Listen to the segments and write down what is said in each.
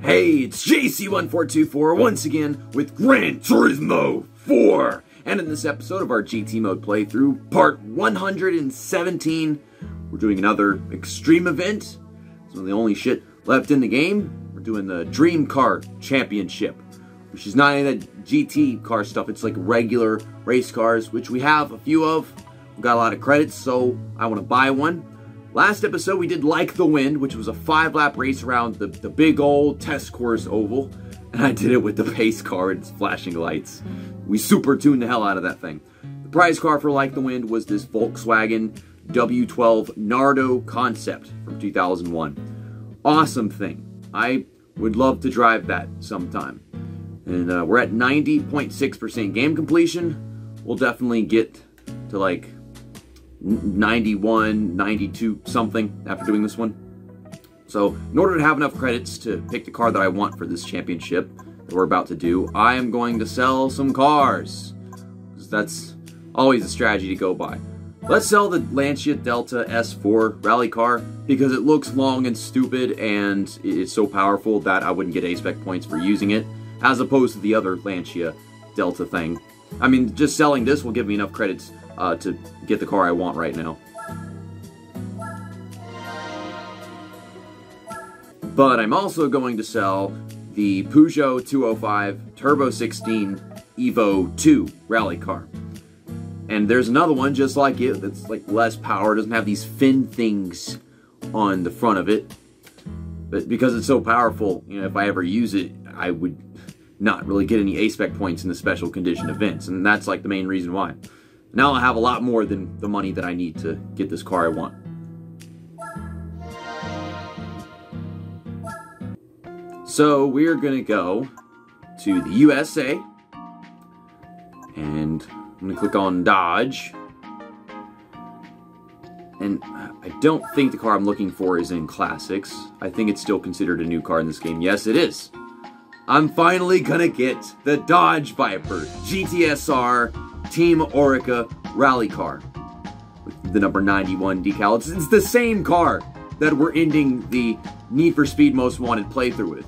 Hey, it's JC1424 once again with Gran Turismo 4. And in this episode of our GT mode playthrough, part 117, we're doing another extreme event. It's the only shit left in the game. We're doing the Dream Car Championship, which is not any of that GT car stuff. It's like regular race cars, which we have a few of. We've got a lot of credits, so I want to buy one. Last episode, we did Like the Wind, which was a 5-lap race around the big old test course oval. And I did it with the pace car and its flashing lights. We super tuned the hell out of that thing. The prize car for Like the Wind was this Volkswagen W12 Nardo Concept from 2001. Awesome thing. I would love to drive that sometime. And we're at 90.6% game completion. We'll definitely get to like 91, 92 something after doing this one. So in order to have enough credits to pick the car that I want for this championship that we're about to do, I am going to sell some cars. That's always a strategy to go by. Let's sell the Lancia Delta S4 rally car because it looks long and stupid and it's so powerful that I wouldn't get A-Spec points for using it, as opposed to the other Lancia Delta thing. I mean, just selling this will give me enough credits to get the car I want right now. But I'm also going to sell the Peugeot 205 Turbo 16 Evo 2 rally car. And there's another one just like it that's like less power, doesn't have these fin things on the front of it. But because it's so powerful, you know, if I ever use it, I would not really get any A-Spec points in the special condition events. And that's like the main reason why. Now I'll have a lot more than the money that I need to get this car I want. So we're gonna go to the USA, and I'm gonna click on Dodge. And I don't think the car I'm looking for is in Classics. I think it's still considered a new car in this game. Yes, it is. I'm finally gonna get the Dodge Viper GTSR Team Orica rally car with the number 91 decal. It's the same car that we're ending the Need for Speed Most Wanted playthrough with.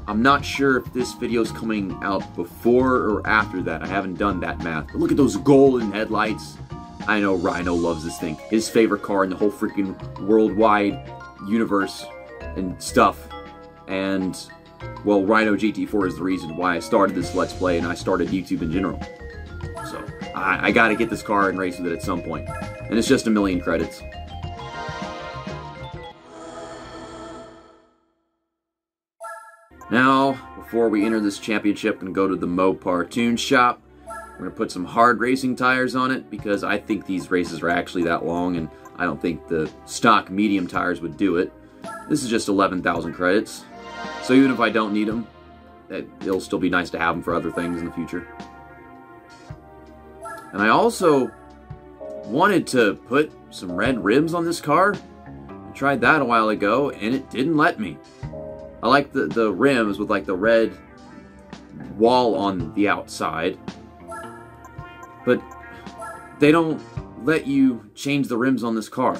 I'm not sure if this video's coming out before or after that. I haven't done that math. But look at those golden headlights. I know Rhino loves this thing. His favorite car in the whole freaking worldwide universe and stuff. And, well, Rhino GT4 is the reason why I started this Let's Play and I started YouTube in general. So, I gotta get this car and race with it at some point. And it's just 1,000,000 credits. Now, before we enter this championship and go to the Mopar Tune Shop, we're going to put some hard racing tires on it because I think these races are actually that long and I don't think the stock medium tires would do it. This is just 11,000 credits. So even if I don't need them, it'll still be nice to have them for other things in the future. And I also wanted to put some red rims on this car. I tried that a while ago and it didn't let me. I like the rims with like the red wall on the outside, but they don't let you change the rims on this car.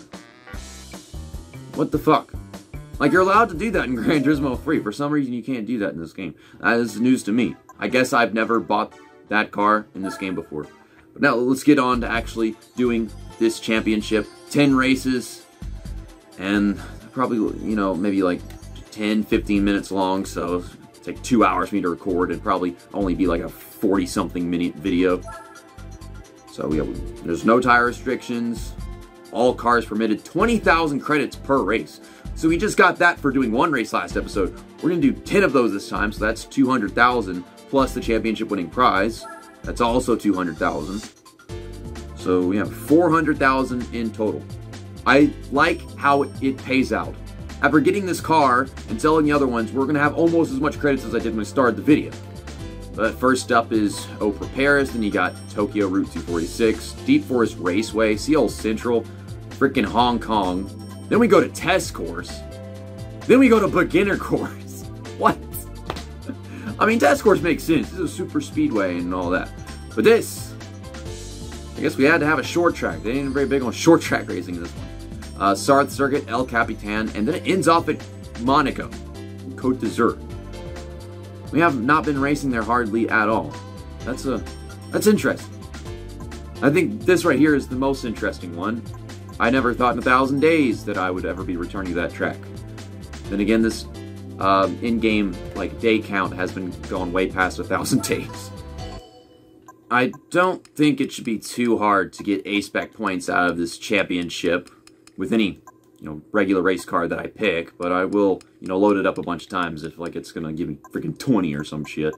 What the fuck? Like, you're allowed to do that in Gran Turismo 3. For some reason, you can't do that in this game. That is news to me. I guess I've never bought that car in this game before. But now, let's get on to actually doing this championship. 10 races, and probably, you know, maybe like 10-15 minutes long, so it'll take 2 hours for me to record and probably only be like a 40-something minute video. So yeah, there's no tire restrictions, all cars permitted, 20,000 credits per race. So we just got that for doing one race last episode. We're gonna do 10 of those this time, so that's 200,000 plus the championship winning prize. That's also 200,000. So we have 400,000 in total. I like how it pays out. After getting this car and selling the other ones, we're going to have almost as much credits as I did when I started the video. But first up is Opera Paris, then you got Tokyo Route 246, Deep Forest Raceway, Seoul Central, frickin' Hong Kong. Then we go to Test Course. Then we go to Beginner Course. What? I mean, Test Course makes sense. This is a super speedway and all that. But this, I guess we had to have a short track. They ain't very big on short track racing in this one. Sarth Circuit, El Capitan, and then it ends off at Monaco, Côte d'Azur. We have not been racing there hardly at all. That's interesting. I think this right here is the most interesting one. I never thought in 1,000 days that I would ever be returning to that track. Then again, this in-game like day count has been going way past 1,000 days. I don't think it should be too hard to get A-Spec points out of this championship with any, regular race car that I pick, but I will, load it up a bunch of times if, like, it's gonna give me freaking 20 or some shit.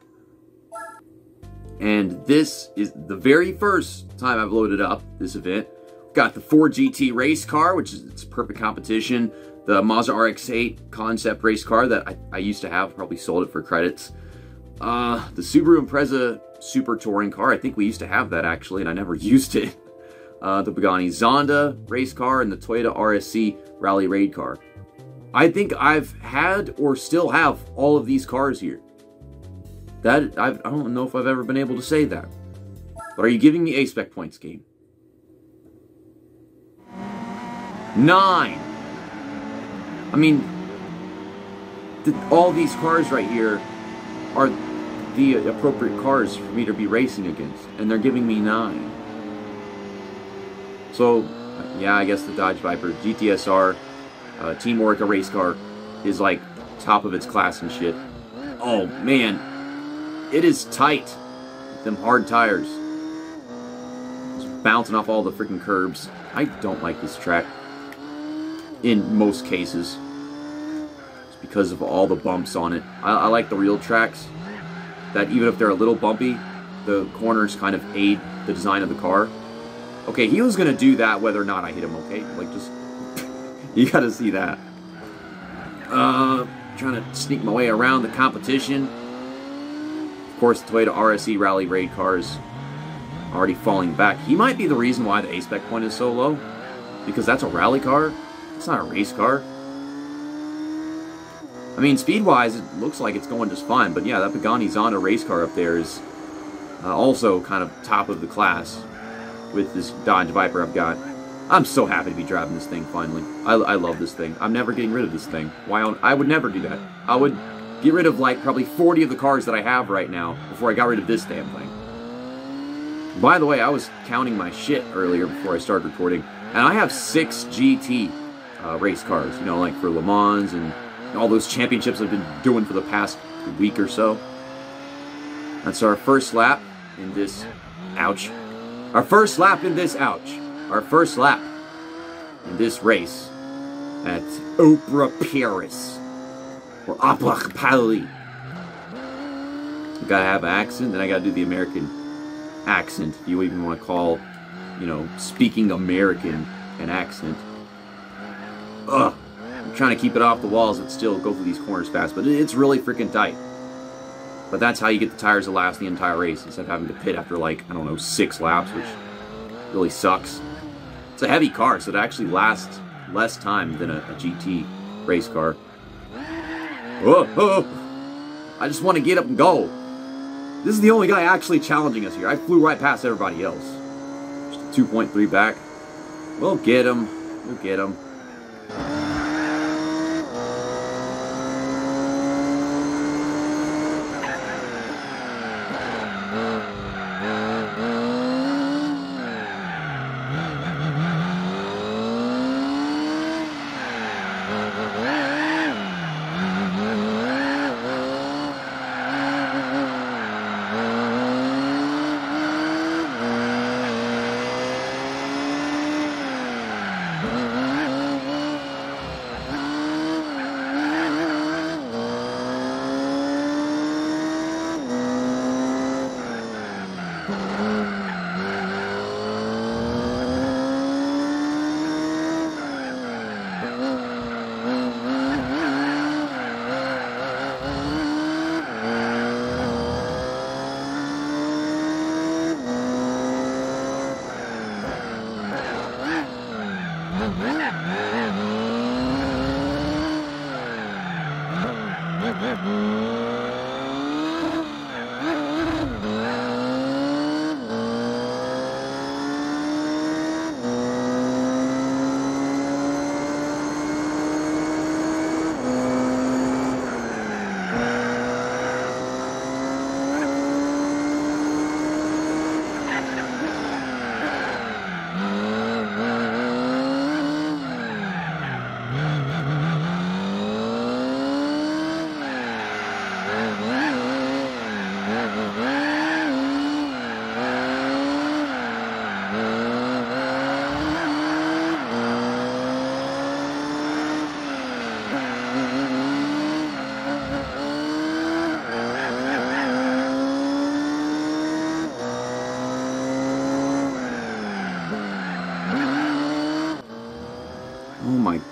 And this is the very first time I've loaded up this event. Got the Ford GT race car, which is its perfect competition. The Mazda RX-8 concept race car that I used to have, probably sold it for credits. The Subaru Impreza Super Touring car, I think we used to have that actually, and I never used it. The Pagani Zonda race car, and the Toyota RSC Rally Raid car. I think I've had or still have all of these cars here. I don't know if I've ever been able to say that. But are you giving me A-Spec points, game? 9! I mean, all these cars right here are the appropriate cars for me to be racing against, and they're giving me 9. So, yeah, I guess the Dodge Viper GTSR Team Orca race car is like top of its class and shit. Oh man, it is tight with them hard tires. Just bouncing off all the freaking curbs. I don't like this track in most cases. It's because of all the bumps on it. I like the real tracks that even if they're a little bumpy, the corners kind of aid the design of the car. Okay, he was gonna do that whether or not I hit him, okay? Like, just... you gotta see that. Trying to sneak my way around the competition. Of course, the Toyota RSC Rally Raid car is already falling back. He might be the reason why the A-Spec point is so low. Because that's a rally car. It's not a race car. I mean, speed-wise, it looks like it's going just fine. But yeah, that Pagani Zonda race car up there is also kind of top of the class with this Dodge Viper I've got. I'm so happy to be driving this thing finally. I love this thing. I'm never getting rid of this thing. I would never do that. I would get rid of like probably 40 of the cars that I have right now before I got rid of this damn thing. By the way, I was counting my shit earlier before I started recording, and I have 6 GT race cars, like for Le Mans and all those championships I've been doing for the past week or so. That's our first lap in this, ouch. Our first lap in this, ouch. Our first lap in this race at Opera Paris, or Opera Paris. Gotta have an accent, then I gotta do the American accent, if you even want to call, speaking American an accent. Ugh. I'm trying to keep it off the walls and still go through these corners fast, but it's really freaking tight. But that's how you get the tires to last the entire race, instead of having to pit after, like, I don't know, 6 laps, which really sucks. It's a heavy car, so it actually lasts less time than a GT race car. Oh, I just want to get up and go. This is the only guy actually challenging us here. I flew right past everybody else. Just 2.3 back. We'll get him. We'll get him.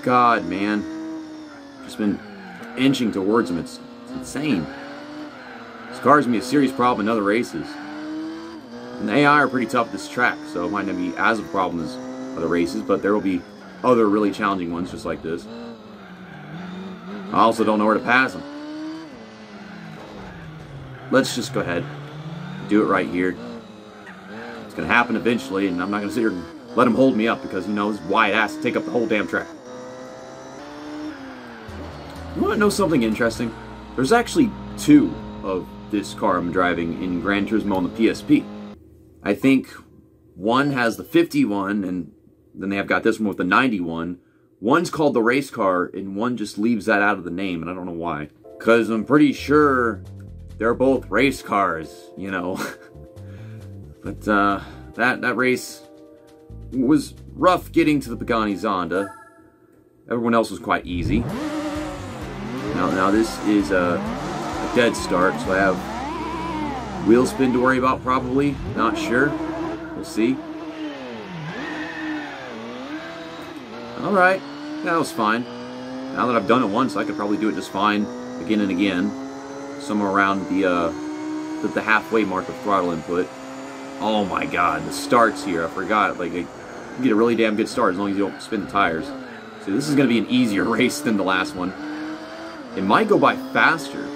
God, man. Just been inching towards him. It's insane. This car's gonna be a serious problem in other races. And the AI are pretty tough at this track, so it might not be as a problem as other races, but there will be other really challenging ones just like this. I also don't know where to pass him. Let's just go ahead. Do it right here. It's going to happen eventually, and I'm not going to sit here and let him hold me up because, you know, his wide ass to take up the whole damn track. You want to know something interesting? There's actually 2 of this car I'm driving in Gran Turismo on the PSP. I think one has the 51, and then they have got this one with the 91. One's called the race car, and one just leaves that out of the name, and I don't know why. Because I'm pretty sure they're both race cars, you know. But that race was rough getting to the Pagani Zonda. Everyone else was quite easy. Now this is a dead start, so I have wheel spin to worry about probably. Not sure. We'll see. Alright, that was fine. Now that I've done it once, I could probably do it just fine again and again. Somewhere around the halfway mark of throttle input. Oh my god, the starts here, I forgot. Like, you get a really damn good start as long as you don't spin the tires. So this is going to be an easier race than the last one. It might go by faster,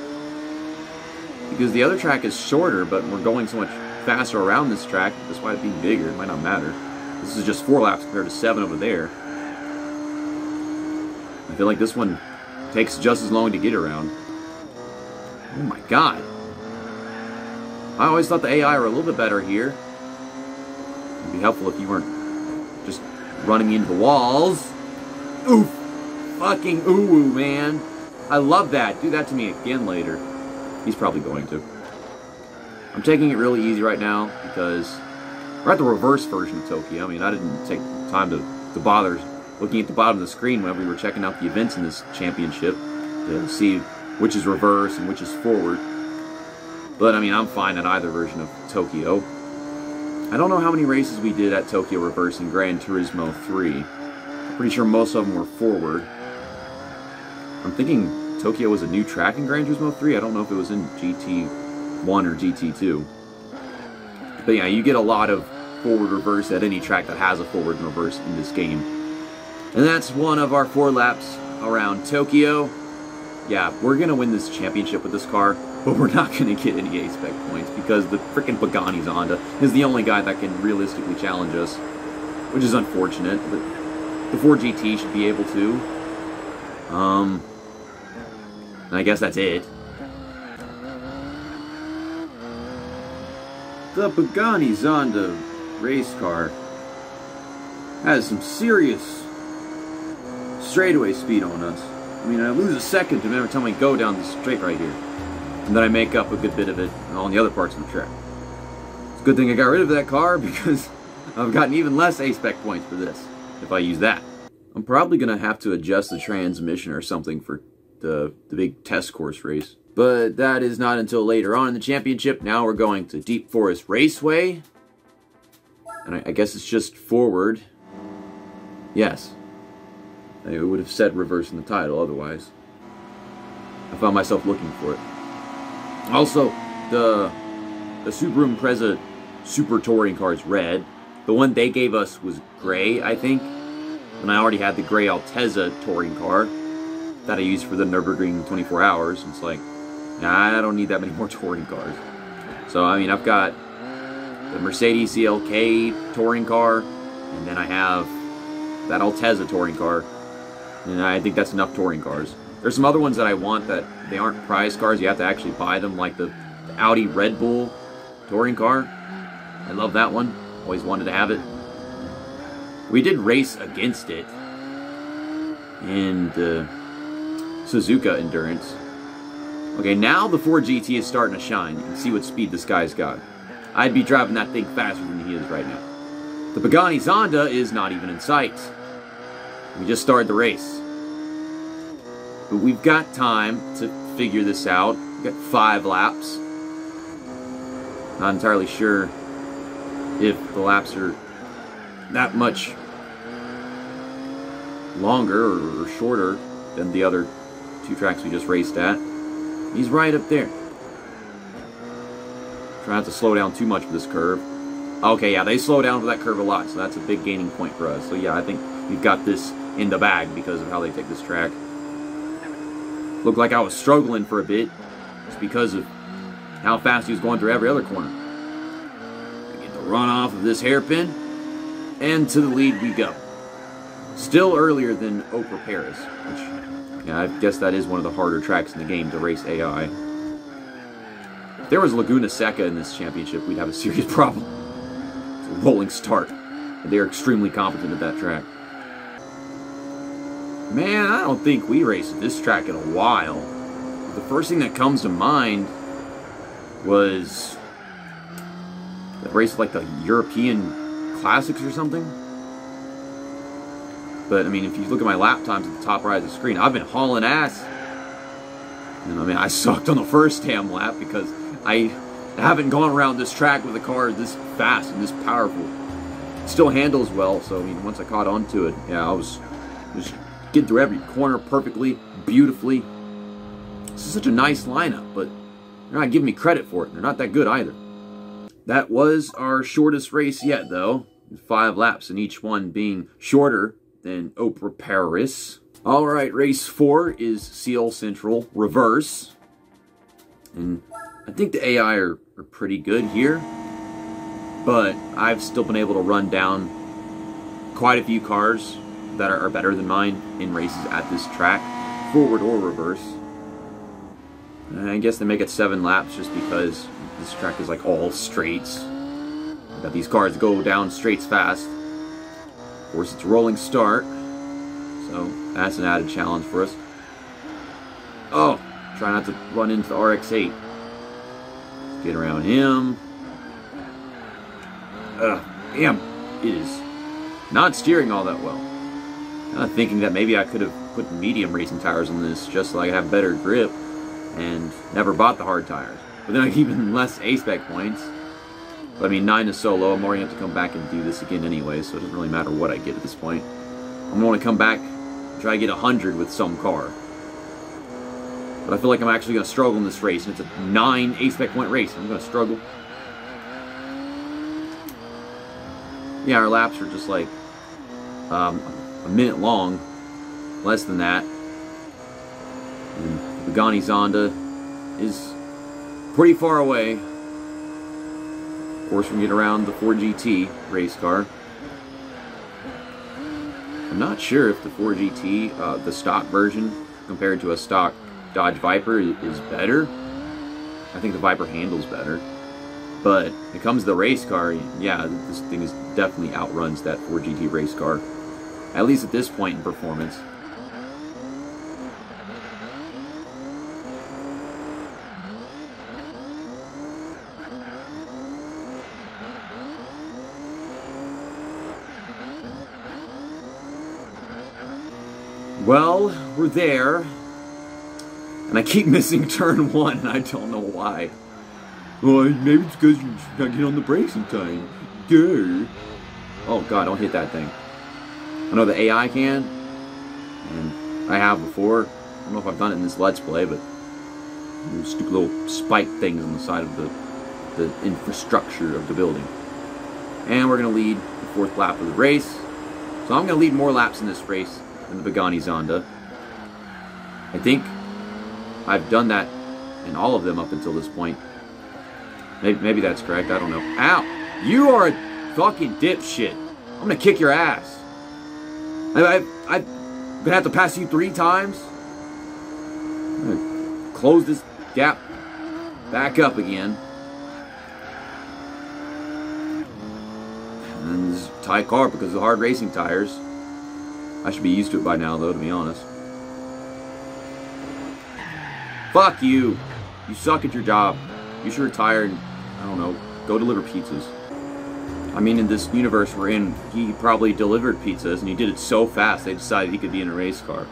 because the other track is shorter, but we're going so much faster around this track, despite it being bigger, it might not matter. This is just 4 laps compared to 7 over there. I feel like this one takes just as long to get around. Oh my god. I always thought the AI were a little bit better here. It'd be helpful if you weren't just running into the walls. Oof! Fucking ooh, man. I love that. Do that to me again later. He's probably going to. I'm taking it really easy right now because we're at the reverse version of Tokyo. I mean, I didn't take time to bother looking at the bottom of the screen whenever we were checking out the events in this championship to see which is reverse and which is forward. But, I mean, I'm fine at either version of Tokyo. I don't know how many races we did at Tokyo Reverse in Gran Turismo 3. I'm pretty sure most of them were forward. I'm thinking Tokyo was a new track in Gran Turismo 3. I don't know if it was in GT1 or GT2. But yeah, you get a lot of forward reverse at any track that has a forward and reverse in this game. And that's one of our 4 laps around Tokyo. Yeah, we're going to win this championship with this car, but we're not going to get any A-Spec points because the frickin' Pagani Zonda is the only guy that can realistically challenge us, which is unfortunate, but the 4GT should be able to. And I guess that's it. The Pagani Zonda race car has some serious straightaway speed on us. I mean, I lose a second every time I go down the straight right here. And then I make up a good bit of it on the other parts of the track. It's a good thing I got rid of that car because I've gotten even less A-Spec points for this if I use that. I'm probably going to have to adjust the transmission or something for the big test course race. But that is not until later on in the championship. Now we're going to Deep Forest Raceway. And I guess it's just forward. Yes. I would have said reverse in the title otherwise. I found myself looking for it. Also, the Subaru Impreza Super Touring car is red. The one they gave us was gray, I think. And I already had the gray Altezza touring car that I used for the Nürburgring 24 hours. It's like, nah, I don't need that many more touring cars. So, I mean, I've got the Mercedes CLK touring car, and then I have that Altezza touring car. And I think that's enough touring cars. There's some other ones that I want that they aren't prize cars. You have to actually buy them, like the Audi Red Bull touring car. I love that one. Always wanted to have it. We did race against it in the Suzuka Endurance. Okay, now the 4GT is starting to shine. You can see what speed this guy's got. I'd be driving that thing faster than he is right now. The Pagani Zonda is not even in sight. We just started the race. But we've got time to figure this out. We've got 5 laps. Not entirely sure if the laps are that much longer or shorter than the other 2 tracks we just raced at. He's right up there. Try not to slow down too much for this curve. Okay, yeah, they slow down for that curve a lot, so that's a big gaining point for us. So yeah, I think we've got this in the bag because of how they take this track. Looked like I was struggling for a bit. It's because of how fast he was going through every other corner. I get the run off of this hairpin, and to the lead we go. Still earlier than Oprah Paris, which, yeah, I guess that is one of the harder tracks in the game to race AI. If there was Laguna Seca in this championship, we'd have a serious problem. It's a rolling start, and they're extremely competent at that track. Man, I don't think we raced this track in a while. The first thing that comes to mind was the race like the European Classics or something. But I mean, if you look at my lap times at the top right of the screen, I've been hauling ass. And I mean, I sucked on the first damn lap because I haven't gone around this track with a car this fast and this powerful. It still handles well, so I mean, once I caught onto it, yeah, I was just getting through every corner perfectly, beautifully. This is such a nice lineup, but they're not giving me credit for it. They're not that good either. That was our shortest race yet, though. 5 laps, and each one being shorter than Oprah Paris. Alright, race 4 is Seal Central Reverse. And I think the AI are pretty good here. But I've still been able to run down quite a few cars that are better than mine in races at this track, forward or reverse. And I guess they make it 7 laps just because this track is like all straights. Got these cars go down straights fast. Of course, it's a rolling start, so that's an added challenge for us. Oh, try not to run into the RX-8. Get around him. Damn, it is not steering all that well. I'm thinking that maybe I could have put medium racing tires on this just so I could have better grip and never bought the hard tires. But then I get even less A-spec points. But I mean, 9 is so low, I'm already going to have to come back and do this again anyway, so it doesn't really matter what I get at this point. I'm going to want to come back and try to get 100 with some car. But I feel like I'm actually going to struggle in this race, and it's a 9 A-spec point race. I'm going to struggle. Yeah, our laps are just like a minute long, less than that. And the Pagani Zonda is pretty far away. Of course, we can get around the 4GT race car. I'm not sure if the 4GT, the stock version, compared to a stock Dodge Viper, is better. I think the Viper handles better. But when it comes to the race car, yeah, this thing definitely outruns that 4GT race car. At least at this point in performance. Well, we're there. And I keep missing turn 1, and I don't know why. Well, maybe it's because you're not getting on the brakes in time. Duh. Oh god, don't hit that thing. I know the AI can, and I have before. I don't know if I've done it in this Let's Play, but those stupid little spike things on the side of the infrastructure of the building. And we're going to lead the 4th lap of the race. So I'm going to lead more laps in this race than the Pagani Zonda. I think I've done that in all of them up until this point. Maybe that's correct, I don't know. Ow! You are a fucking dipshit. I'm gonna kick your ass. I'm gonna have to pass you 3 times. I'm gonna close this gap back up again. And this is a tight car because of the hard racing tires. I should be used to it by now, though, to be honest. Fuck you. You suck at your job. You should retire and, I don't know, go deliver pizzas. I mean, in this universe we're in, he probably delivered pizzas, and he did it so fast they decided he could be in a race car.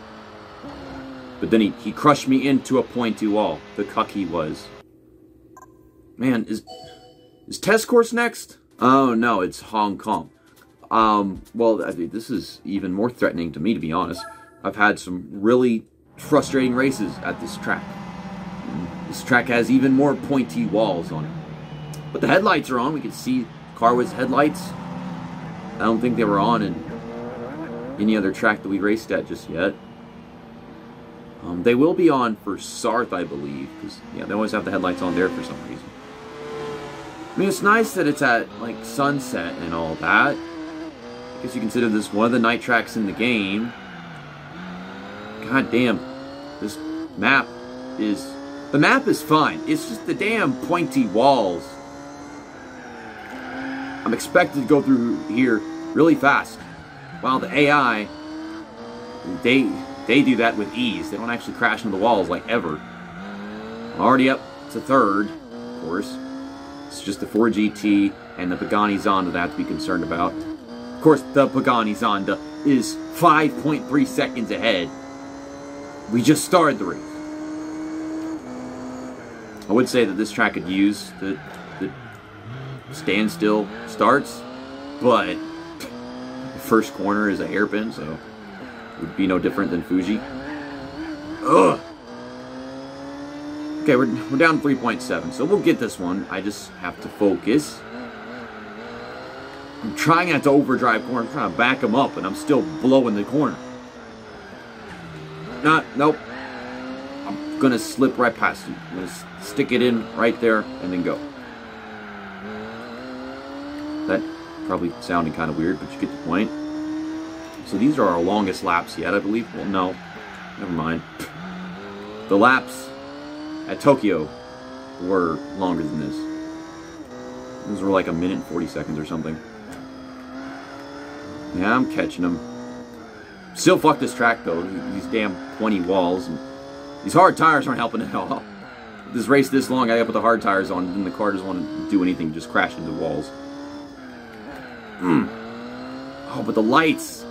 But then he crushed me into a pointy wall. The cuck he was. Man, is test course next? Oh no, it's Hong Kong. Well, I think this is even more threatening to me, to be honest. I've had some really frustrating races at this track. This track has even more pointy walls on it. But the headlights are on. We can see the car with headlights. I don't think they were on in any other track that we raced at just yet. They will be on for Sarth, I believe, because yeah, they always have the headlights on there for some reason. I mean, it's nice that it's at like sunset and all that. I guess you consider this one of the night tracks in the game. God damn, this map is... The map is fine. It's just the damn pointy walls. I'm expected to go through here really fast. While the AI, they do that with ease. They don't actually crash into the walls like ever. I'm already up to third, of course. It's just the 4GT and the Pagani Zonda that I have to be concerned about. Of course, the Pagani Zonda is 5.3 seconds ahead. We just started the race. I would say that this track could use the standstill starts, but the first corner is a hairpin, so it would be no different than Fuji. Ugh! Okay, we're down 3.7, so we'll get this one. I just have to focus. I'm trying not to overdrive corners, I'm trying to back them up, and I'm still blowing the corner. Nope. I'm gonna slip right past you. I'm gonna stick it in right there and then go. That probably sounded kind of weird, but you get the point. So these are our longest laps yet, I believe. Well, no. Never mind. The laps at Tokyo were longer than this. Those were like 1 minute and 40 seconds or something. Yeah, I'm catching them. Still fuck this track though. These damn pointy walls and these hard tires aren't helping at all. This race this long, I got to put the hard tires on, and the car doesn't want to do anything, just crash into walls. Oh, but the lights.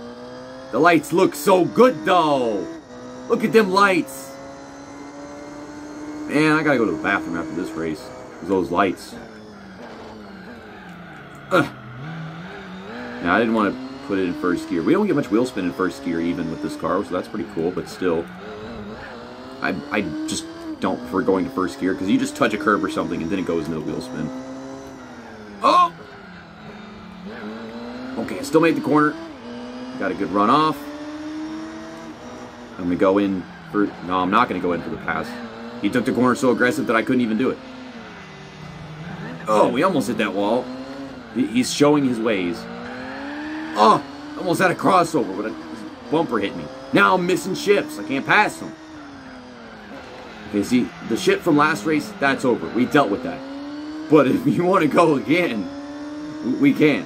The lights look so good though. Look at them lights. Man, I gotta go to the bathroom after this race. Those lights. Ugh. Now, I didn't want to put it in first gear. We don't get much wheel spin in first gear even with this car, so that's pretty cool, but still. I just don't prefer going to first gear, because you just touch a curb or something and then it goes into the wheel spin. Oh! Okay, I still made the corner. Got a good run off. I'm going to go in for... No, I'm not going to go in for the pass. He took the corner so aggressive that I couldn't even do it. Oh, we almost hit that wall. He's showing his ways. Oh, almost had a crossover, but a bumper hit me. Now I'm missing shifts. I can't pass them. Okay, see, the shit from last race, that's over. We dealt with that. But if you want to go again, we can.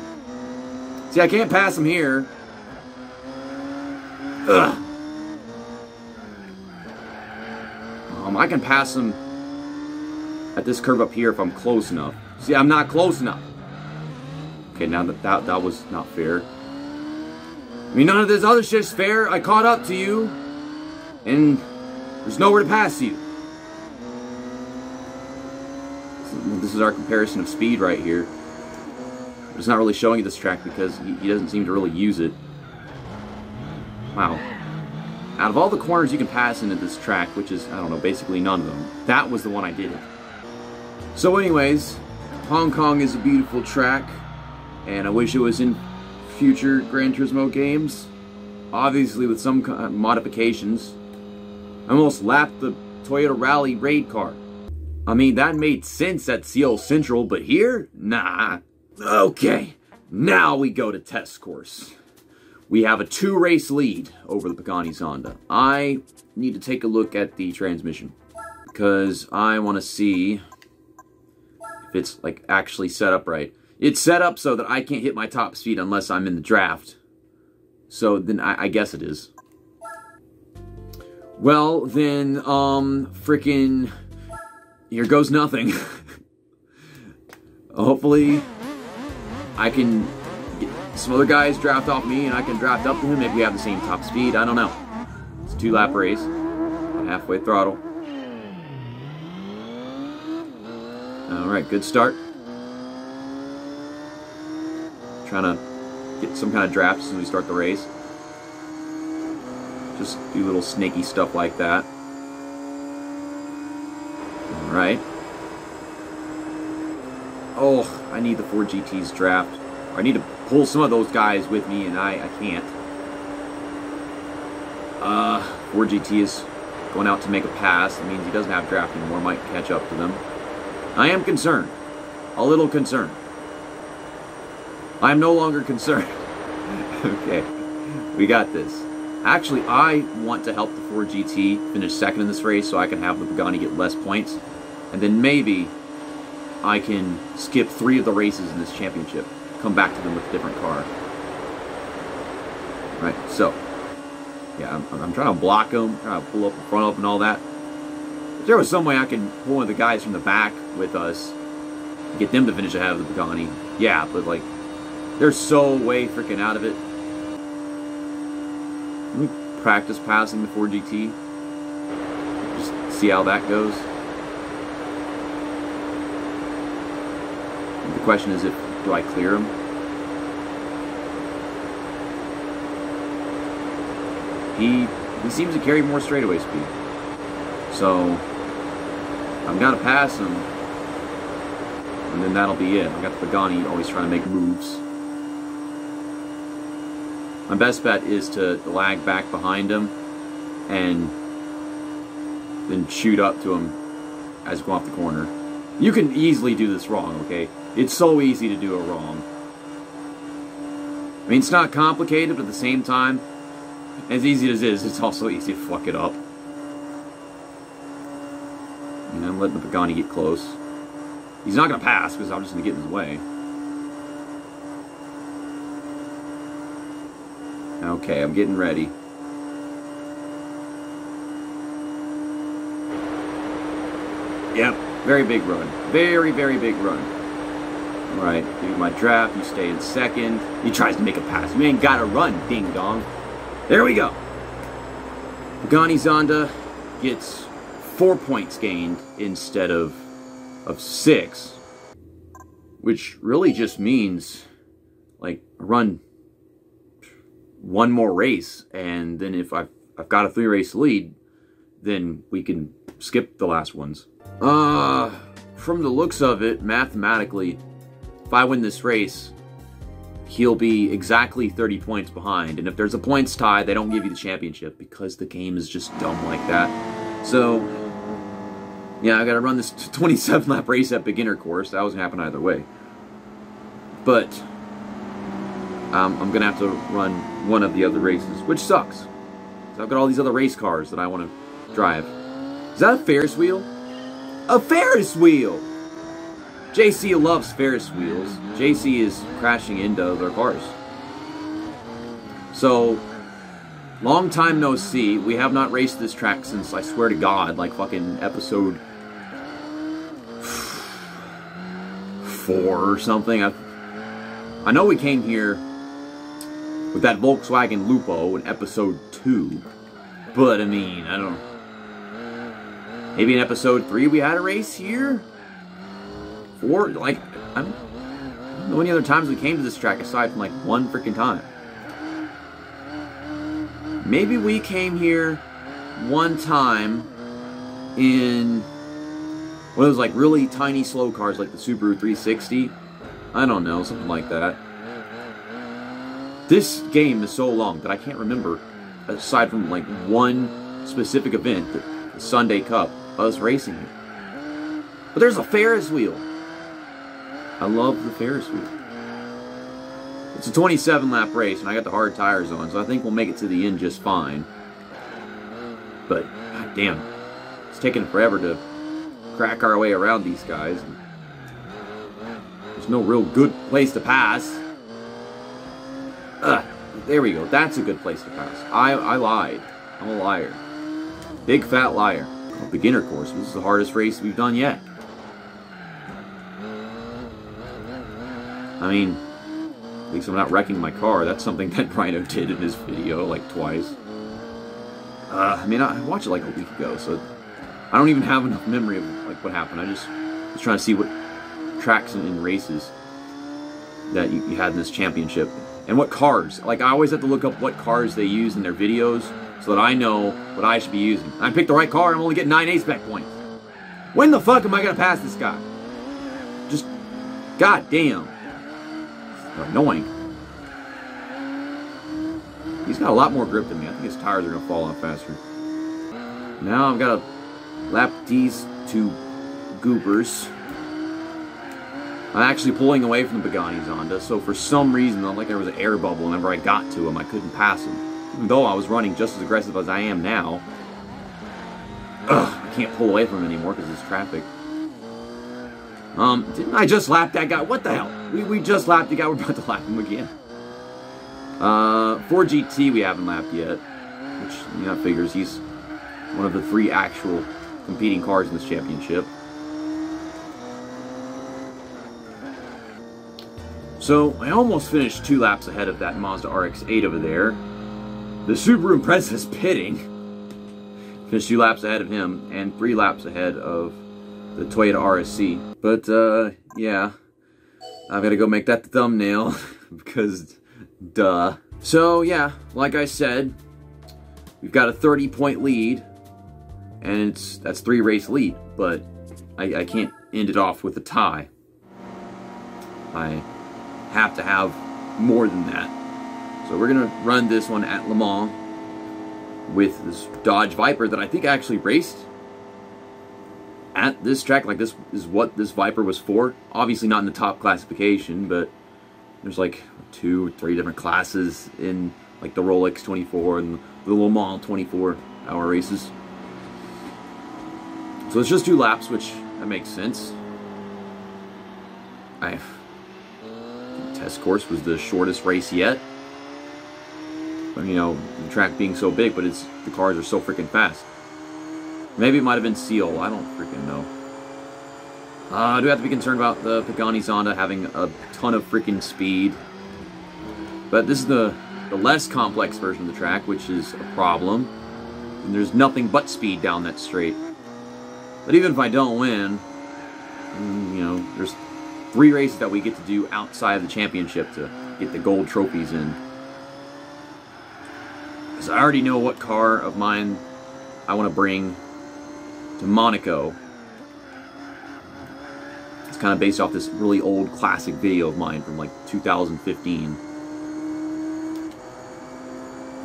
See, I can't pass him here. Ugh. I can pass him at this curve up here if I'm close enough. See, I'm not close enough. Okay, now that was not fair. I mean, none of this other shit's fair. I caught up to you, and there's nowhere to pass you. This is our comparison of speed right here. It's not really showing you this track because he doesn't seem to really use it. Wow. Out of all the corners you can pass into this track, which is, I don't know, basically none of them, that was the one I did. So anyways, Hong Kong is a beautiful track, and I wish it was in future Gran Turismo games. Obviously with some modifications. I almost lapped the Toyota Rally raid car. I mean, that made sense at Seoul Central, but here? Nah. Okay, now we go to test course. We have a 2-race lead over the Pagani Zonda. I need to take a look at the transmission, because I want to see if it's like actually set up right. It's set up so that I can't hit my top speed unless I'm in the draft. So then I guess it is. Well, then, frickin', here goes nothing. Hopefully, I can get some other guys draft off me and I can draft up to him. Maybe we have the same top speed. I don't know. It's a 2-lap race. Halfway throttle. Alright, good start. Trying to get some kind of draft as soon as we start the race. Just do little snaky stuff like that. Alright. Oh, I need the 4GT's draft. I need to pull some of those guys with me, and I can't. 4GT is going out to make a pass. It means he doesn't have draft anymore. Might catch up to them. I am concerned. A little concerned. I am no longer concerned. Okay. We got this. Actually, I want to help the 4GT finish second in this race so I can have the Pagani get less points. And then maybe I can skip 3 of the races in this championship. Come back to them with a different car. Right, so. Yeah, I'm trying to block them, trying to pull up the front up and all that. If there was some way I can pull one of the guys from the back with us, get them to finish ahead of the Pagani, yeah, but like, they're so way freaking out of it. Let me practice passing the 4GT. Just see how that goes. The question is, do I clear him? He seems to carry more straightaway speed. So, I'm gonna pass him, and then that'll be it. I got the Pagani always trying to make moves. My best bet is to lag back behind him, and then shoot up to him as we go off the corner. You can easily do this wrong, okay? It's so easy to do it wrong. I mean, it's not complicated, but at the same time, as easy as it is, it's also easy to fuck it up. And I'm letting the Pagani get close. He's not going to pass because I'm just going to get in his way. Okay, I'm getting ready. Yep, very big run. Very, very big run. Alright, do my draft, you stay in second. He tries to make a pass. You ain't got to run, ding dong. There we go. Pagani Zonda gets 4 points gained instead of 6. Which really just means, like, run one more race, and then if I've got a 3-race lead, then we can skip the last ones. From the looks of it, mathematically, if I win this race, he'll be exactly 30 points behind. And if there's a points tie, they don't give you the championship because the game is just dumb like that. So, yeah, I gotta run this 27-lap race at beginner course. That wasn't happen either way. But I'm gonna have to run one of the other races, which sucks. So I've got all these other race cars that I want to drive. Is that a Ferris wheel? A Ferris wheel! JC loves Ferris wheels. JC is crashing into their cars. So, long time no see. We have not raced this track since, I swear to God, like fucking episode 4 or something. I know we came here with that Volkswagen Lupo in episode 2. But, I mean, I don't know. Maybe in episode 3 we had a race here? 4? Like, I don't know any other times we came to this track aside from, like, one freaking time. Maybe we came here one time in one of those, like, really tiny slow cars like the Subaru 360. I don't know, something like that. This game is so long that I can't remember, aside from, like, one specific event, the Sunday Cup, us racing here. But there's a Ferris wheel. I love the Ferris wheel. It's a 27-lap race, and I got the hard tires on, so I think we'll make it to the end just fine. But, god damn, it's taking forever to crack our way around these guys. There's no real good place to pass. There we go. That's a good place to pass. I lied. I'm a liar. Big fat liar. A beginner course. This is the hardest race we've done yet. I mean, at least I'm not wrecking my car. That's something that Rhino did in his video, like, twice. I mean, I watched it like a week ago, so I don't even have enough memory of, like, what happened. I just was trying to see what tracks in races. that you had in this championship. And what cars. Like, I always have to look up what cars they use in their videos so that I know what I should be using. I picked the right car, I'm only getting 9 A-Spec points. When the fuck am I going to pass this guy? Just, goddamn. Annoying. He's got a lot more grip than me. I think his tires are going to fall off faster. Now I've got to lap these two goobers. I'm actually pulling away from the Pagani Zonda, so for some reason, like there was an air bubble whenever I got to him, I couldn't pass him. Even though I was running just as aggressive as I am now. Ugh, I can't pull away from him anymore because there's traffic. Didn't I just lap that guy? What the hell? We just lapped the guy, we're about to lap him again. Ford GT we haven't lapped yet, which, you know, figures he's one of the 3 actual competing cars in this championship. So, I almost finished 2 laps ahead of that Mazda RX-8 over there. The Subaru Impreza is pitting. Finished 2 laps ahead of him, and 3 laps ahead of the Toyota RSC. But, yeah. I've got to go make that the thumbnail, because, duh. So, yeah, like I said, we've got a 30-point lead, and that's 3 race lead, but I can't end it off with a tie. I have to have more than that. So we're gonna run this one at Le Mans with this Dodge Viper that I think actually raced at this track. Like, this is what this Viper was for. Obviously not in the top classification, but there's like 2 or 3 different classes in like the Rolex 24 and the Le Mans 24-hour races. So it's just 2 laps, which that makes sense. Test course was the shortest race yet. But, you know, the track being so big, but the cars are so freaking fast. Maybe it might have been Seal. I don't freaking know. Do I have to be concerned about the Pagani Zonda having a ton of freaking speed? But this is the less complex version of the track, which is a problem. And there's nothing but speed down that straight. But even if I don't win, you know, there's 3 races that we get to do outside of the championship to get the gold trophies in. Because I already know what car of mine I want to bring to Monaco. It's kind of based off this really old classic video of mine from like 2015.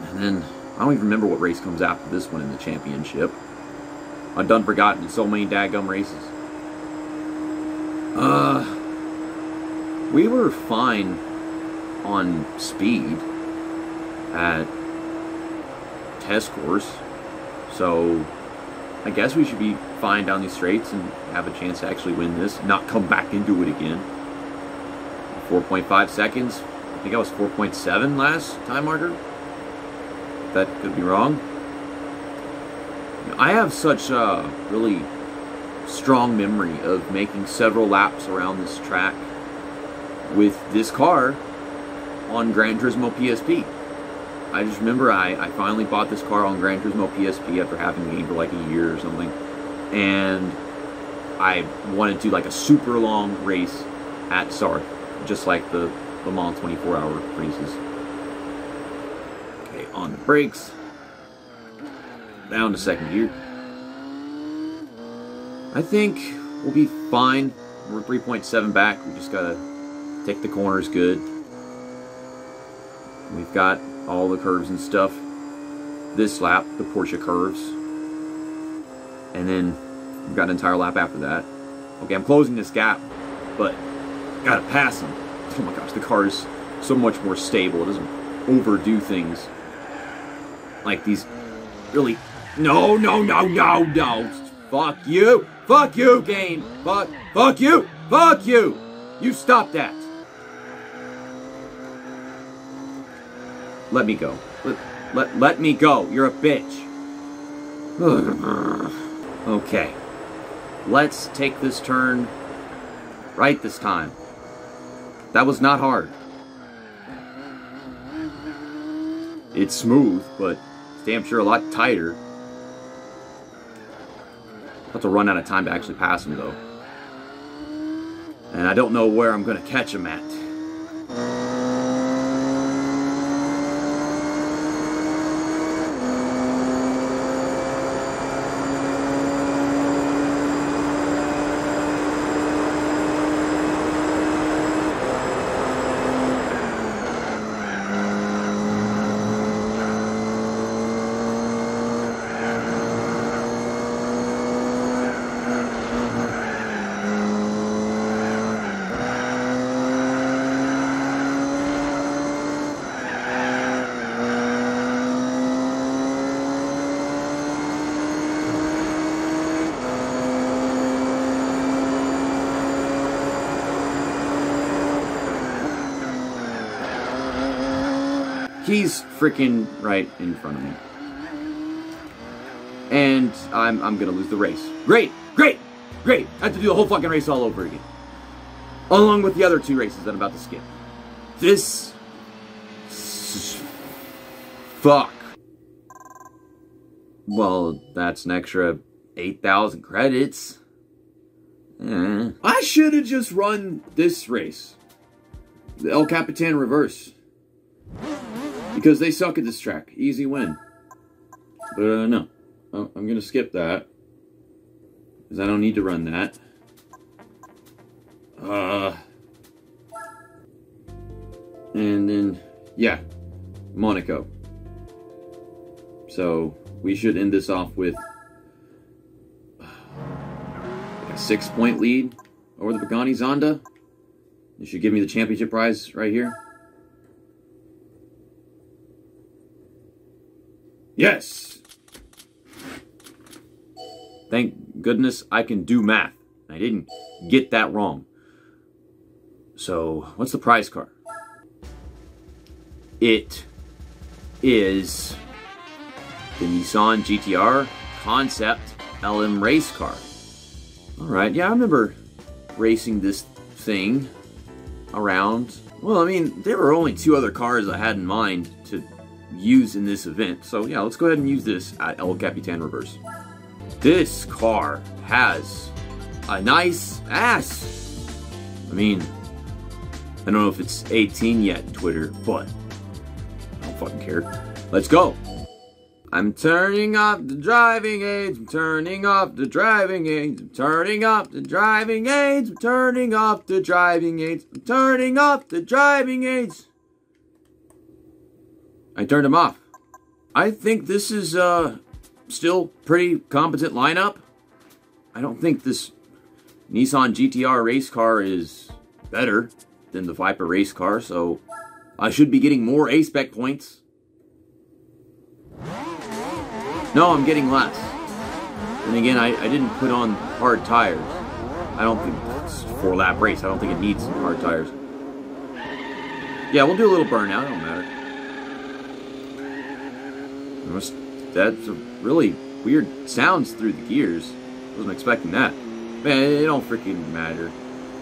And then, I don't even remember what race comes after this one in the championship. I've done forgotten so many daggum races. We were fine on speed at test course, so I guess we should be fine down these straights and have a chance to actually win this, not come back into it again. 4.5 seconds. I think I was 4.7 last time marker. That could be wrong. I have such a really strong memory of making several laps around this track with this car on Gran Turismo PSP. I just remember I finally bought this car on Gran Turismo PSP after having the game for like a year or something, and I wanted to do like a super long race at Sark, just like the Le Mans 24-hour races. Okay, on the brakes, down to 2nd gear. I think we'll be fine. We're 3.7 back. We just gotta take the corners good. We've got all the curves and stuff. This lap, the Porsche curves. And then we've got an entire lap after that. Okay, I'm closing this gap, but gotta pass him. Oh my gosh, the car is so much more stable. It doesn't overdo things like these really... No, no, no, no, no. Fuck you. Fuck you, game. Fuck you. Fuck you. You stop that. Let me go. Let me go. You're a bitch. Okay. Let's take this turn right this time. That was not hard. It's smooth, but it's damn sure a lot tighter. I'll have to run out of time to actually pass him, though. And I don't know where I'm going to catch him at. He's freaking right in front of me. And I'm gonna lose the race. Great! Great! Great! I have to do the whole fucking race all over again. Along with the other 2 races that I'm about to skip. This... fuck. Well, that's an extra 8,000 credits. I should have just run this race. The El Capitan Reverse. Because they suck at this track. Easy win. But no. Oh, I'm going to skip that. Because I don't need to run that. And then, yeah. Monaco. So, we should end this off with a 6-point lead over the Pagani Zonda. You should give me the championship prize right here. Yes! Thank goodness I can do math. I didn't get that wrong. So, what's the prize car? It is the Nissan GTR Concept LM race car. Alright, yeah, I remember racing this thing around. Well, I mean, there were only 2 other cars I had in mind to use in this event. So, yeah, let's go ahead and use this at El Capitan Reverse. This car has a nice ass. I mean, I don't know if it's 18 yet, Twitter, but I don't fucking care. Let's go. I'm turning off the driving aids. I'm turning off the driving aids. I'm turning off the driving aids. I'm turning off the driving aids. I'm turning off the driving aids. I turned them off. I think this is still pretty competent lineup. I don't think this Nissan GTR race car is better than the Viper race car, so I should be getting more A-Spec points. No, I'm getting less. And again, I didn't put on hard tires. I don't think it's a 4-lap race. I don't think it needs hard tires. Yeah, we'll do a little burnout. It don't matter. That's a really weird sounds through the gears. Wasn't expecting that. Man, it don't freaking matter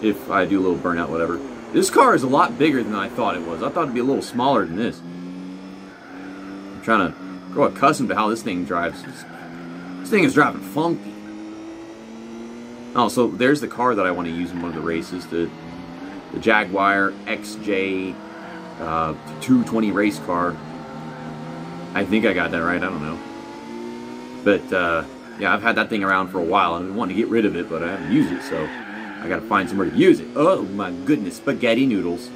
if I do a little burnout, whatever. This car is a lot bigger than I thought it was. I thought it'd be a little smaller than this. I'm trying to grow accustomed to how this thing drives. This thing is driving funky. Oh, so there's the car that I want to use in one of the races. The Jaguar XJ 220 race car. I think I got that right. I don't know. But, yeah, I've had that thing around for a while. I've been wanting to get rid of it, but I haven't used it, so I got to find somewhere to use it. Oh, my goodness. Spaghetti noodles.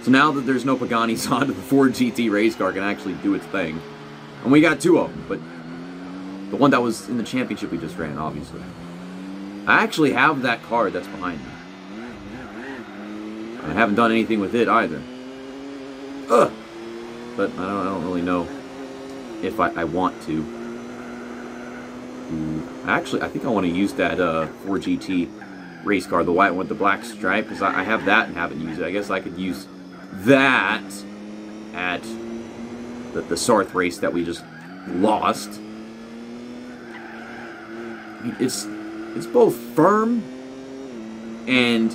So now that there's no Paganis on, the Ford GT race car can actually do its thing. And we got 2 of them, but the one that was in the championship we just ran, obviously. I actually have that car that's behind me. I haven't done anything with it either. Ugh! But I don't really know if I want to. Actually, I think I want to use that Ford GT race car, the white one with the black stripe, because I have that and haven't used it. I guess I could use that at the Sarth race that we just lost. I mean, it's both firm and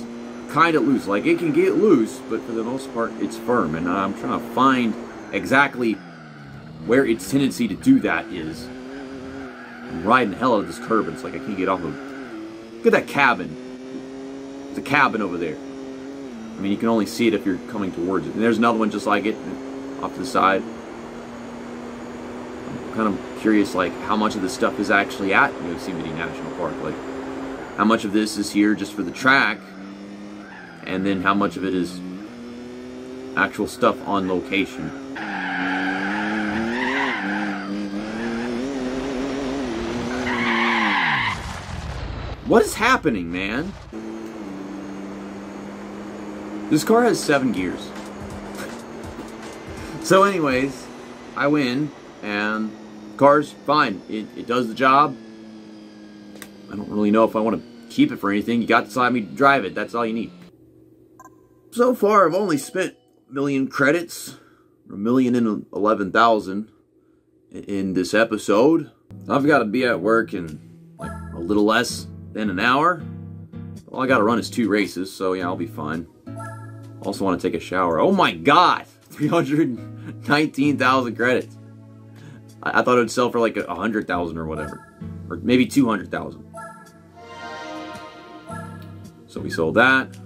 kind of loose. Like, it can get loose, but for the most part, it's firm. And I'm trying to find exactly where its tendency to do that is. I'm riding the hell out of this curb, and it's like I can't get off of... Look at that cabin. There's a cabin over there. I mean, you can only see it if you're coming towards it. And there's another one just like it, off to the side. I'm kind of curious, like, how much of this stuff is actually at Yosemite National Park. Like, how much of this is here just for the track, and then how much of it is actual stuff on location. What is happening, man? This car has 7 gears. So anyways, I win, and the car's fine. It does the job. I don't really know if I want to keep it for anything. You got to let me drive it. That's all you need. So far, I've only spent million credits, 1,011,000 in this episode. I've got to be at work in like a little less than an hour. All I got to run is 2 races, so yeah, I'll be fine. Also want to take a shower. Oh my god! 319,000 credits. I thought it would sell for like 100,000 or whatever. Or maybe 200,000. So we sold that.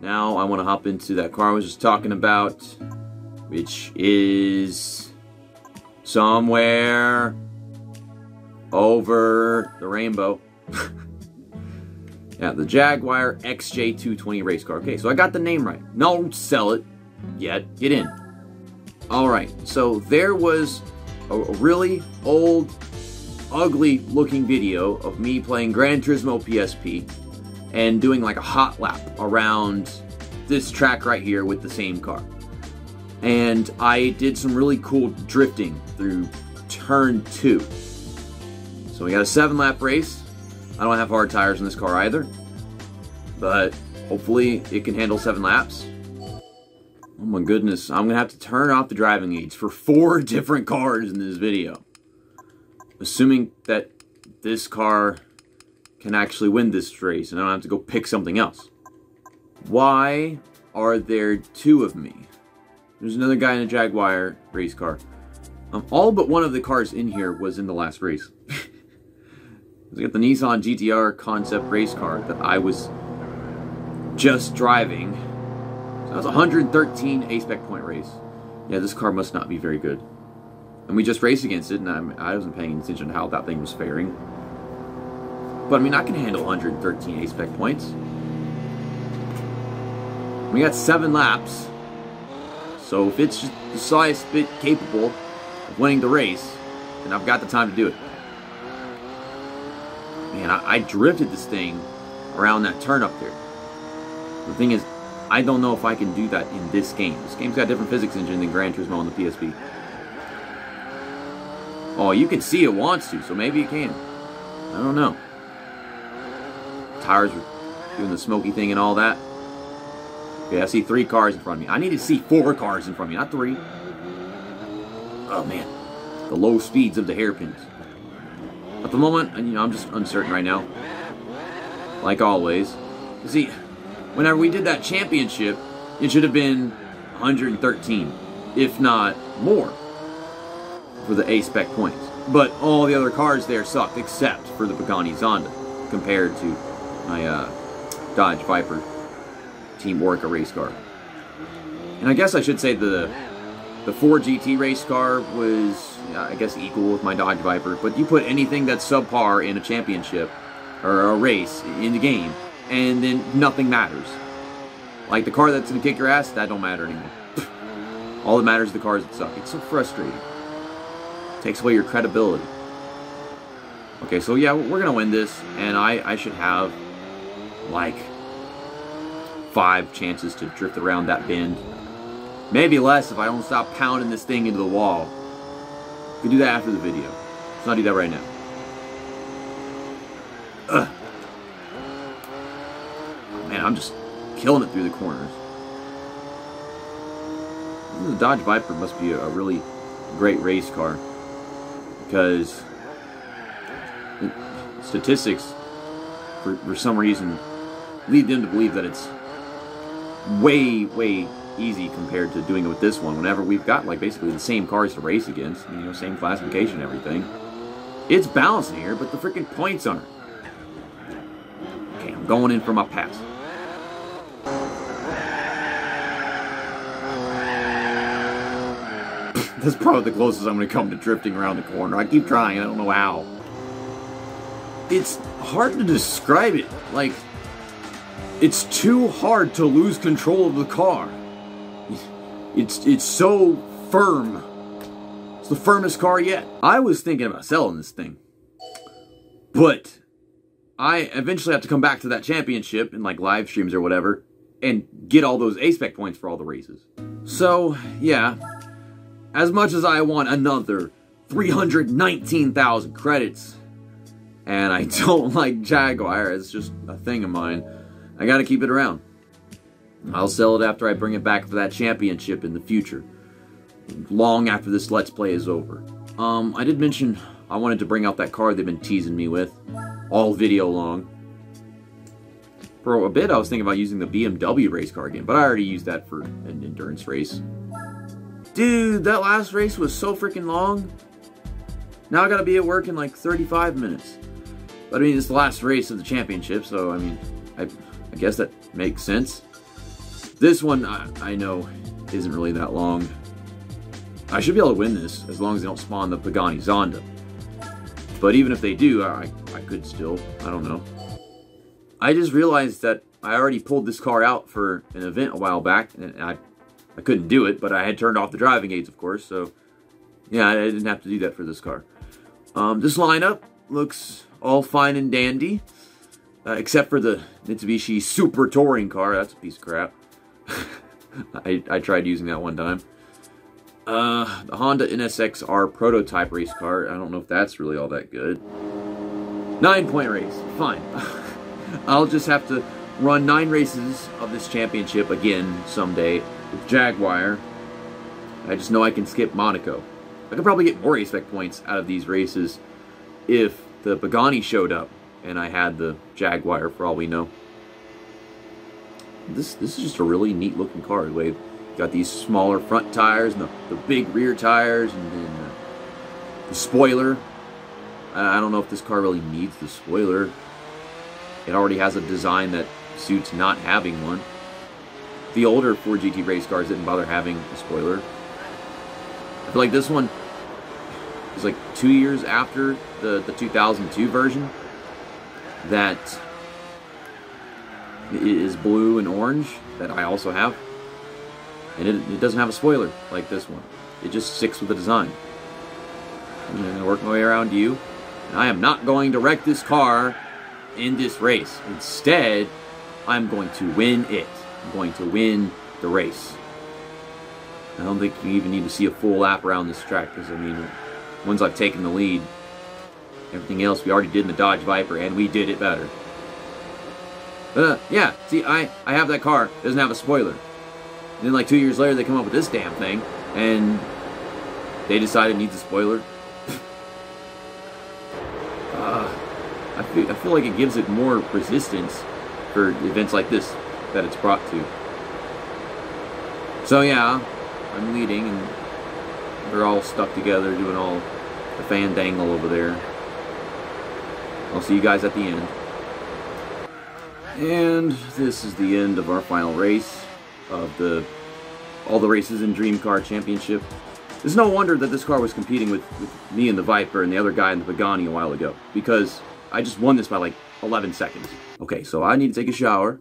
Now I want to hop into that car I was just talking about, which is somewhere over the rainbow. Yeah, the Jaguar XJ220 race car. Okay, so I got the name right. No, don't sell it yet. Get in. Alright, so there was a really old, ugly looking video of me playing Gran Turismo PSP and doing like a hot lap around this track right here with the same car. And I did some really cool drifting through turn 2. So we got a 7-lap race. I don't have hard tires in this car either, but hopefully it can handle 7 laps. Oh my goodness, I'm gonna have to turn off the driving aids for 4 different cars in this video. Assuming that this car can actually win this race and I don't have to go pick something else. Why are there 2 of me? There's another guy in a Jaguar race car. All but one of the cars in here was in the last race. I got the Nissan GTR concept race car that I was just driving. So that was a 113 A-Spec point race. Yeah, this car must not be very good. And we just raced against it, and I wasn't paying attention to how that thing was faring. But I mean, I can handle 113 A-Spec points. We got 7 laps. So if it's just the slightest bit capable of winning the race, then I've got the time to do it. Man, I drifted this thing around that turn up there. The thing is, I don't know if I can do that in this game. This game's got a different physics engine than Gran Turismo on the PSP. Oh, you can see it wants to, so maybe it can. I don't know. Tires are doing the smoky thing and all that. Okay, I see 3 cars in front of me. I need to see 4 cars in front of me, not 3. Oh man, the low speeds of the hairpins. At the moment, I'm just uncertain right now. Like always. You see, whenever we did that championship, it should have been 113, if not more, for the A-Spec points. But all the other cars there sucked, except for the Pagani Zonda, compared to my Dodge Viper Team Orca race car. And I guess I should say the Ford GT race car was, I guess, equal with my Dodge Viper. But you put anything that's subpar in a championship or a race in the game, and then nothing matters. Like the car that's gonna kick your ass, that don't matter anymore. All that matters is the cars that suck. It's so frustrating. It takes away your credibility. Okay, so yeah, we're gonna win this, and I should have like 5 chances to drift around that bend. Maybe less if I don't stop pounding this thing into the wall. We can do that after the video. Let's not do that right now. Ugh. Man, I'm just killing it through the corners. The Dodge Viper must be a really great race car, because statistics, for some reason, lead them to believe that it's way easy compared to doing it with this one. Whenever we've got like basically the same cars to race against, same classification and everything. It's balanced in here, but the freaking points aren't. Okay, I'm going in for my pass. That's probably the closest I'm going to come to drifting around the corner. I keep trying, I don't know how. It's hard to describe it. Like, it's too hard to lose control of the car. It's so firm. It's the firmest car yet. I was thinking about selling this thing, but I eventually have to come back to that championship in like live streams or whatever and get all those A-Spec points for all the races. So yeah, as much as I want another 319,000 credits, and I don't like Jaguar, it's just a thing of mine, I gotta keep it around. I'll sell it after I bring it back for that championship in the future. Long after this Let's Play is over. I did mention I wanted to bring out that car they've been teasing me with. All video long. For a bit, I was thinking about using the BMW race car again, but I already used that for an endurance race. Dude, that last race was so freaking long. Now I gotta be at work in like 35 minutes. But I mean, it's the last race of the championship, so I mean, I guess that makes sense. This one, I know, isn't really that long. I should be able to win this, as long as they don't spawn the Pagani Zonda. But even if they do, I could still. I don't know. I just realized that I already pulled this car out for an event a while back, and I couldn't do it, but I had turned off the driving aids, of course, so yeah, I didn't have to do that for this car. This lineup looks all fine and dandy, except for the Mitsubishi Super Touring car. That's a piece of crap. I tried using that one time. The Honda NSX-R prototype race car. I don't know if that's really all that good. 9-point race. Fine. I'll just have to run 9 races of this championship again someday with Jaguar. I just know I can skip Monaco. I could probably get more race spec points out of these races if the Pagani showed up and I had the Jaguar, for all we know. This is just a really neat looking car. We've got these smaller front tires and the big rear tires, and then the spoiler. I don't know if this car really needs the spoiler. It already has a design that suits not having one. The older Ford GT race cars didn't bother having a spoiler. I feel like this one is like 2 years after the 2002 version that is blue and orange, that I also have. And it doesn't have a spoiler like this one. It just sticks with the design. I'm going to work my way around you. And I am not going to wreck this car in this race. Instead, I'm going to win it. I'm going to win the race. I don't think you even need to see a full lap around this track, because, I mean, once I've taken the lead, everything else we already did in the Dodge Viper, and we did it better. Yeah, see, I have that car. It doesn't have a spoiler. And then, like, 2 years later, they come up with this damn thing, and they decide it needs a spoiler. I feel like it gives it more resistance for events like this that it's brought to. So, yeah, I'm leading, and they're all stuck together doing all the fandangle over there. I'll see you guys at the end. And this is the end of our final race of all the races in Dream Car Championship. It's no wonder that this car was competing with me and the Viper and the other guy in the Pagani a while ago, because I just won this by like 11 seconds. Okay, so I need to take a shower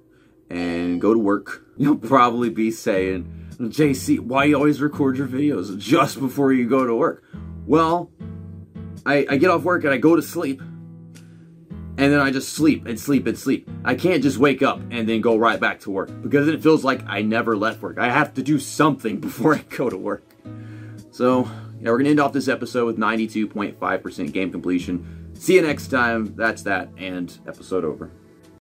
and go to work. You'll probably be saying, JC, why you always record your videos just before you go to work? Well, I get off work and I go to sleep, and then I just sleep and sleep and sleep. I can't just wake up and then go right back to work, because then it feels like I never left work. I have to do something before I go to work. So, yeah, we're going to end off this episode with 92.5% game completion. See you next time. That's that, and episode over.